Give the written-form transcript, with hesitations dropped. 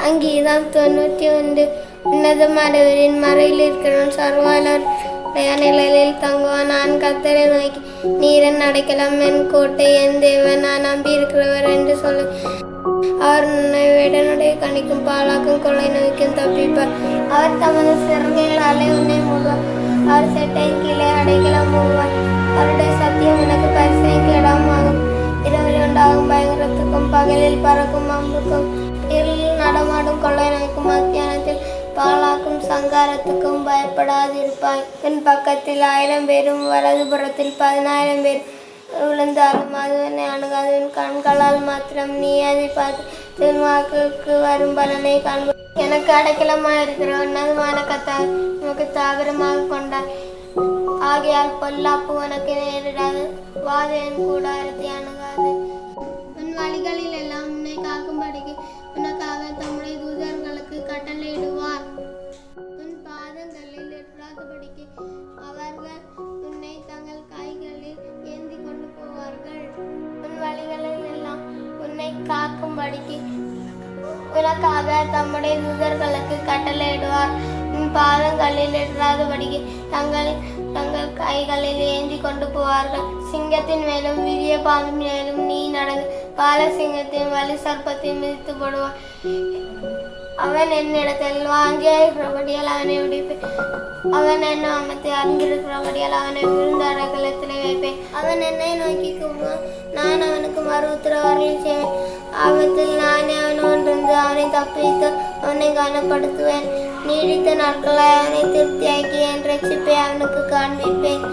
சங்கீதம் 91. உன்னதமானவரின் மறையில் இருக்கிறவன் சர்வாளர் நிழலில் தங்குவான். நான் கர்த்தரை நோக்கி, நீர் என் அடைக்கலம், என் கோட்டை, என் தேவன், நான் நம்பி இருக்கிறவர் என்று சொல்லு. அவர் உன்னை வேடனுடைய கணிக்கும் பாலாக்கும் கொள்ளை நோய்க்கும் தப்பிப்பார். அவர் தமது சிறகுகளாலே உன்னை மூடுவார். அவர் செட்டையின் கீழே அடைக்கலம் மூடுவார். அவருடைய சத்தியம் உனக்கு பரிசைக்கு இடமாகும். இரவில் உண்டாகும் பயங்கரத்துக்கும் பகலில் பறக்கும் அம்புக்கும் இருளில் நடமாடும் கொள்ளை நோய்க்கும் மத்தியானத்தில் பாலாக்கும் சங்காரத்துக்கும் பயப்படாதிருப்பாய். என் பக்கத்தில் 1000 பேரும் வலதுபுறத்தில் 10,000 பேர் விழுந்தாலும் அது என்னை அணுகாது. என் கண்களால் மாத்திரம் நீ அதை பார்த்து வாக்குக்கு வரும் பலனை காண்ப. எனக்கு அடைக்கலமாக இருக்கிற உன்னதமான கர்த்தர் உனக்கு தாவரமாக கொண்டார். ஆகையால் பொல்லாப்பு உனக்கு நேரிடாது, வாதை என் கூடாரத்தை அணுகாது. உன் வழிகளில் எல்லாம் உன்னை காக்கும்படிக்கு உனக்காக தம்முடைய தூதர்களுக்கு கட்டளையிடுவார். உன் பாதங்களில் இடராதபடிக்கு அவர்கள் உன்னை தங்கள் கைகளில் ஏந்தி கொண்டு போவார்கள். உன் வழிகளில் எல்லாம் உன்னை காக்கும்படிக்கு உனக்காக தம்முடைய தூதர்களுக்கு கட்டளையிடுவார். உன் பாதங்களில் இடராதபடிக்கு தங்கள் கைகளில் ஏந்தி கொண்டு போவார்கள். சிங்கத்தின் மேலும் விரிய பாம்பின் மேலும் நீ நடந்து பால சிங்கத்தின் வலி சர்ப்பத்தை மிதித்து போடுவார். அவன் என்னிடத்தில் வாங்கியிருக்கிறபடியால் அவனை விடுப்பேன். அவன் என் நாமத்தை அறிந்திருக்கிறபடியால் அவனை விழுந்த அடைக்கலத்திலே வைப்பேன். அவன் என்னை நோக்கி கூப்பிடுவான், நான் அவனுக்கு மறு உத்தரவாதம் செய்வேன். ஆபத்தில் நானே அவனொன்றிருந்து அவனை தப்பித்து அவனை கனப்படுத்துவேன். நீடித்த நாட்களை அவனை திருப்தியாக்கி என் ரட்சிப்பை அவனுக்கு காண்பிப்பேன்.